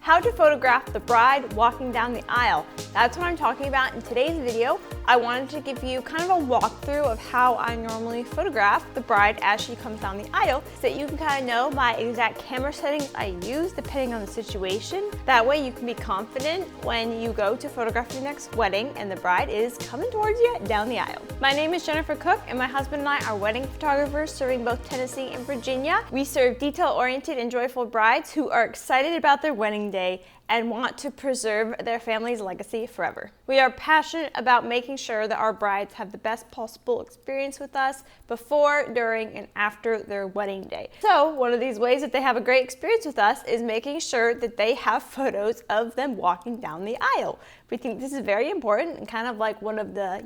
how to photograph the bride walking down the aisle. That's what I'm talking about in today's video. I wanted to give you kind of a walkthrough of how I normally photograph the bride as she comes down the aisle so that you can kind of know my exact camera settings I use depending on the situation. That way you can be confident when you go to photograph your next wedding and the bride is coming towards you down the aisle. My name is Jennifer Cook and my husband and I are wedding photographers serving both Tennessee and Virginia. We serve detail-oriented and joyful brides who are excited about their wedding day and want to preserve their family's legacy forever. We are passionate about making sure that our brides have the best possible experience with us before, during, and after their wedding day. So one of these ways that they have a great experience with us is making sure that they have photos of them walking down the aisle. We think this is very important and kind of like one of the,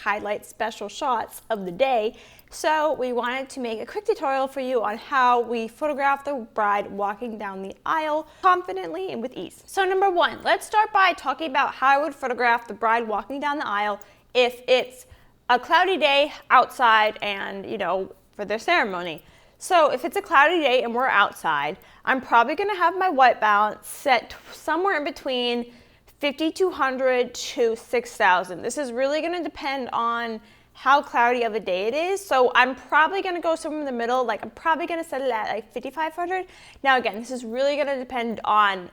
highlight special shots of the day. So we wanted to make a quick tutorial for you on how we photograph the bride walking down the aisle confidently and with ease. So number one, let's start by talking about how I would photograph the bride walking down the aisle if it's a cloudy day outside and, for their ceremony. So if it's a cloudy day and we're outside, I'm probably gonna have my white balance set somewhere in between 5,200 to 6,000. This is really gonna depend on how cloudy of a day it is. So I'm probably gonna go somewhere in the middle, I'm probably gonna set it at 5,500. Now again, this is really gonna depend on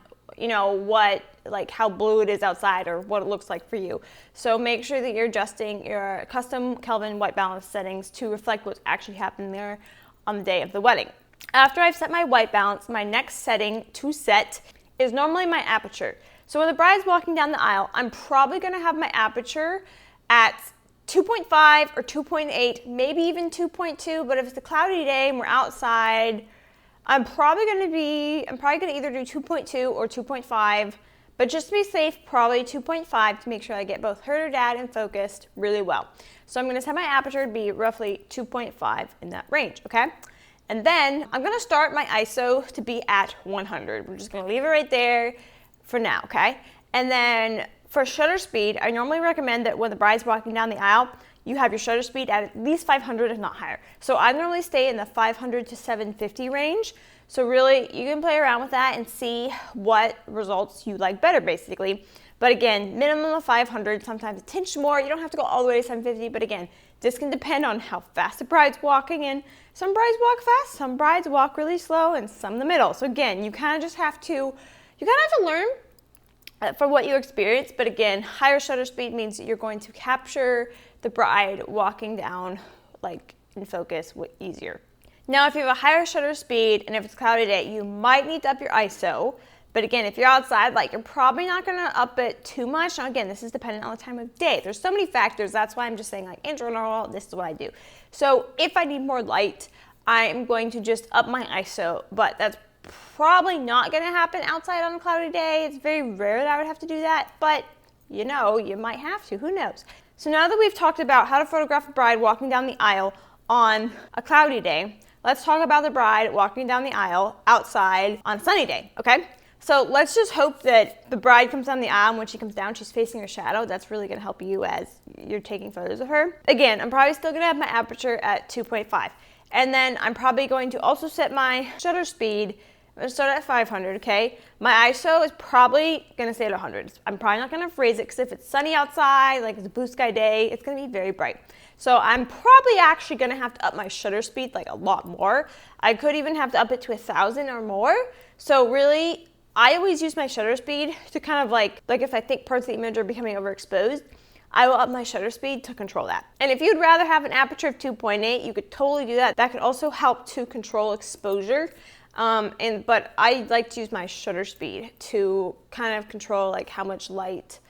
how blue it is outside or what it looks like for you. So make sure that you're adjusting your custom Kelvin white balance settings to reflect what's actually happening there on the day of the wedding. After I've set my white balance, my next setting to set is normally my aperture. So when the bride's walking down the aisle, I'm probably gonna have my aperture at 2.5 or 2.8, maybe even 2.2, but if it's a cloudy day and we're outside, I'm probably gonna either do 2.2 or 2.5, but just to be safe, probably 2.5 to make sure I get both her and dad in focused really well. So I'm gonna set my aperture to be roughly 2.5 in that range, okay? And then I'm gonna start my ISO to be at 100. We're just gonna leave it right there for now, okay? And then for shutter speed, I normally recommend that when the bride's walking down the aisle, you have your shutter speed at least 500, if not higher. So I normally stay in the 500 to 750 range. So really, you can play around with that and see what results you like better, basically. But again, minimum of 500, sometimes a tinge more. You don't have to go all the way to 750, but again, this can depend on how fast the bride's walking. And some brides walk fast, some brides walk really slow, and some in the middle. So again, you kind of have to learn for what you experience, but again, higher shutter speed means that you're going to capture the bride walking down in focus easier. Now, if you have a higher shutter speed and if it's a cloudy day, you might need to up your ISO. But again, if you're outside, you're probably not gonna up it too much. Now again, this is dependent on the time of day. There's so many factors. That's why I'm just saying in general, this is what I do. So if I need more light, I'm going to just up my ISO, but that's probably not going to happen outside on a cloudy day. It's very rare that I would have to do that, but you might have to, who knows? So now that we've talked about how to photograph a bride walking down the aisle on a cloudy day, let's talk about the bride walking down the aisle outside on a sunny day, okay? So let's just hope that the bride comes down the aisle and when she comes down, she's facing her shadow. That's really going to help you as you're taking photos of her. Again, I'm probably still going to have my aperture at 2.5. And then I'm probably going to also set my shutter speed. I'm going to start at 500, okay? My ISO is probably going to stay at 100. I'm probably not going to raise it because if it's sunny outside, it's a blue sky day, it's going to be very bright. So I'm probably actually going to have to up my shutter speed a lot more. I could even have to up it to 1,000 or more. So really, I always use my shutter speed to kind of if I think parts of the image are becoming overexposed, I will up my shutter speed to control that. And if you'd rather have an aperture of 2.8, you could totally do that. That could also help to control exposure. But I like to use my shutter speed to kind of control how much light,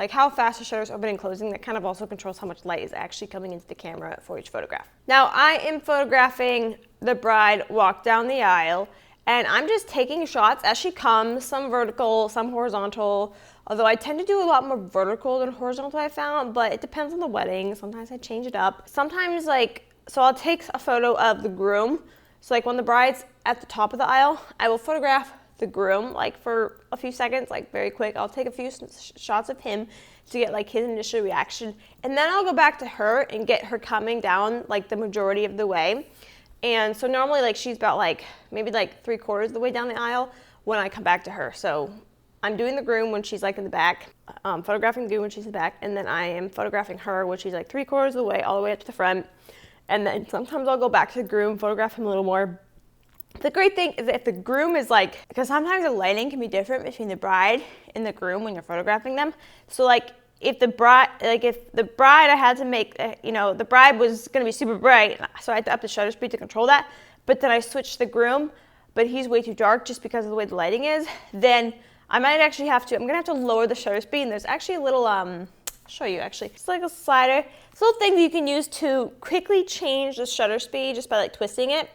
how fast the shutters open and closing. That kind of also controls how much light is actually coming into the camera for each photograph. Now I am photographing the bride walk down the aisle and I'm just taking shots as she comes, some vertical, some horizontal. Although I tend to do a lot more vertical than horizontal, I found, but it depends on the wedding. Sometimes I change it up. Sometimes so I'll take a photo of the groom. So when the bride's at the top of the aisle, I will photograph the groom for a few seconds, very quick. I'll take a few shots of him to get his initial reaction. And then I'll go back to her and get her coming down the majority of the way. And so normally she's about maybe 3/4 of the way down the aisle when I come back to her. So I'm doing the groom when she's like in the back, photographing the groom when she's in the back, and then I am photographing her when she's like 3/4 of the way, all the way up to the front. And then sometimes I'll go back to the groom, photograph him a little more. The great thing is that if the groom is like, because sometimes the lighting can be different between the bride and the groom when you're photographing them. So like if the bride I had to make, the bride was going to be super bright, so I had to up the shutter speed to control that. But then I switched to the groom, but he's way too dark just because of the way the lighting is. Then I might actually I'm going to have to lower the shutter speed. And there's actually a little, I'll show you actually. It's like a slider. It's a little thing that you can use to quickly change the shutter speed just by like twisting it,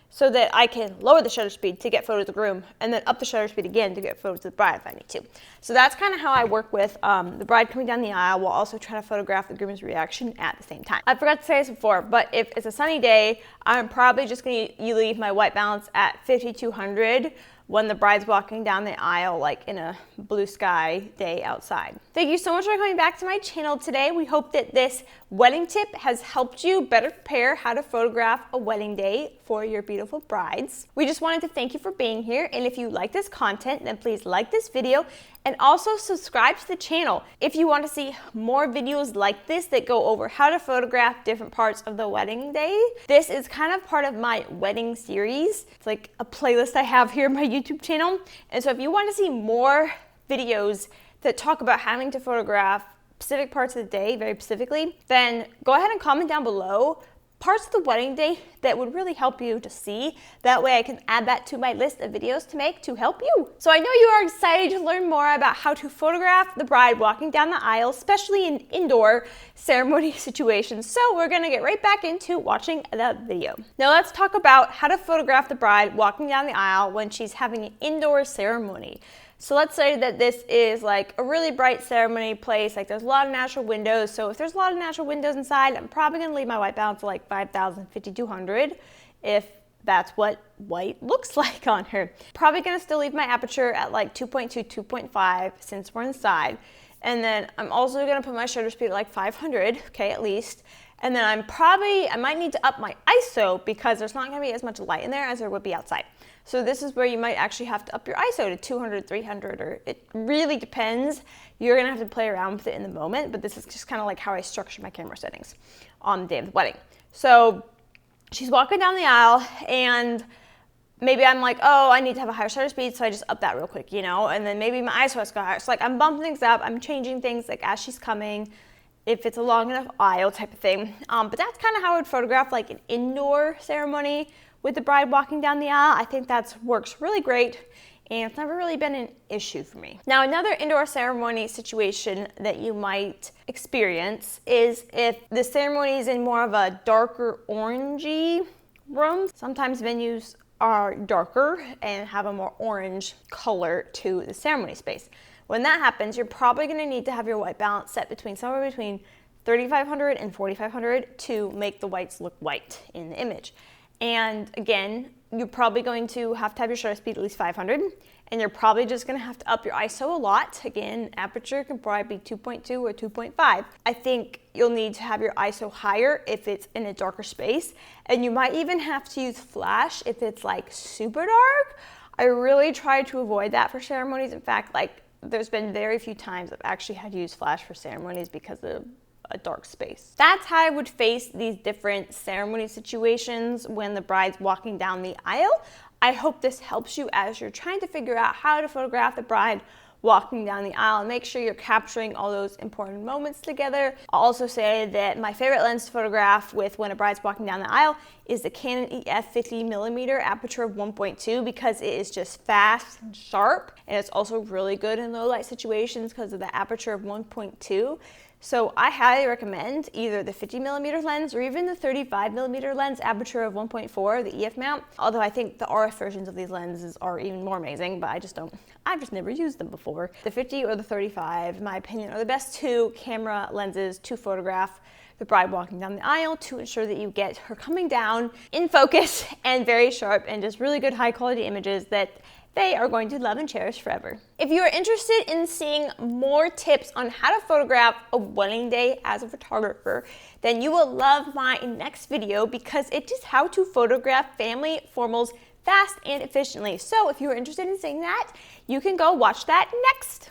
so that I can lower the shutter speed to get photos of the groom and then up the shutter speed again to get photos of the bride if I need to. So that's kind of how I work with the bride coming down the aisle while also trying to photograph the groom's reaction at the same time. I forgot to say this before, but if it's a sunny day, I'm probably just going to leave my white balance at 5200 when the bride's walking down the aisle, like in a blue sky day outside. Thank you so much for coming back to my channel today. We hope that this wedding tip has helped you better prepare how to photograph a wedding day for your beautiful brides. We just wanted to thank you for being here, and if you like this content, then please like this video and also subscribe to the channel if you want to see more videos like this that go over how to photograph different parts of the wedding day. This is kind of part of my wedding series. It's like a playlist I have here on my YouTube channel. And so if you want to see more videos that talk about having to photograph specific parts of the day, very specifically, then go ahead and comment down below parts of the wedding day that would really help you to see. That way I can add that to my list of videos to make to help you. So I know you are excited to learn more about how to photograph the bride walking down the aisle, especially in indoor ceremony situations. So we're gonna get right back into watching the video. Now let's talk about how to photograph the bride walking down the aisle when she's having an indoor ceremony. So let's say that this is like a really bright ceremony place, like there's a lot of natural windows. So if there's a lot of natural windows inside, I'm probably gonna leave my white balance at like 5,000, 5,200 if that's what white looks like on her. Probably gonna still leave my aperture at like 2.2, 2.5 since we're inside. And then I'm also gonna put my shutter speed at like 500, okay, at least. And then I might need to up my ISO because there's not gonna be as much light in there as there would be outside. So this is where you might actually have to up your ISO to 200, 300, or it really depends. You're gonna have to play around with it in the moment, but this is just kind of like how I structure my camera settings on the day of the wedding. So she's walking down the aisle and maybe I'm like, oh, I need to have a higher shutter speed, so I just up that real quick, and then maybe my ISO has to go higher. So like I'm bumping things up, I'm changing things like as she's coming, if it's a long enough aisle type of thing. But that's kind of how I would photograph like an indoor ceremony with the bride walking down the aisle. I think that works really great, and it's never really been an issue for me. Now, another indoor ceremony situation that you might experience is if the ceremony is in more of a darker orangey room. Sometimes venues are darker and have a more orange color to the ceremony space. When that happens, you're probably gonna need to have your white balance set somewhere between 3,500 and 4,500 to make the whites look white in the image. And again, you're probably going to have your shutter speed at least 500, and you're probably just gonna have to up your ISO a lot. Again, aperture can probably be 2.2 or 2.5. I think you'll need to have your ISO higher if it's in a darker space, and you might even have to use flash if it's like super dark. I really try to avoid that for ceremonies. In fact, like there's been very few times I've actually had to use flash for ceremonies because of a dark space. That's how I would face these different ceremony situations when the bride's walking down the aisle. I hope this helps you as you're trying to figure out how to photograph the bride walking down the aisle and make sure you're capturing all those important moments together. I'll also say that my favorite lens to photograph with when a bride's walking down the aisle is the Canon EF 50mm aperture of 1.2 because it is just fast and sharp, and it's also really good in low light situations because of the aperture of 1.2. So I highly recommend either the 50mm lens or even the 35mm lens aperture of 1.4, the EF mount. Although I think the RF versions of these lenses are even more amazing, but I've just never used them before. The 50 or the 35, in my opinion, are the best two camera lenses to photograph the bride walking down the aisle to ensure that you get her coming down in focus and very sharp and just really good high quality images that they are going to love and cherish forever. If you are interested in seeing more tips on how to photograph a wedding day as a photographer, then you will love my next video because it is how to photograph family formals fast and efficiently. So if you are interested in seeing that, you can go watch that next.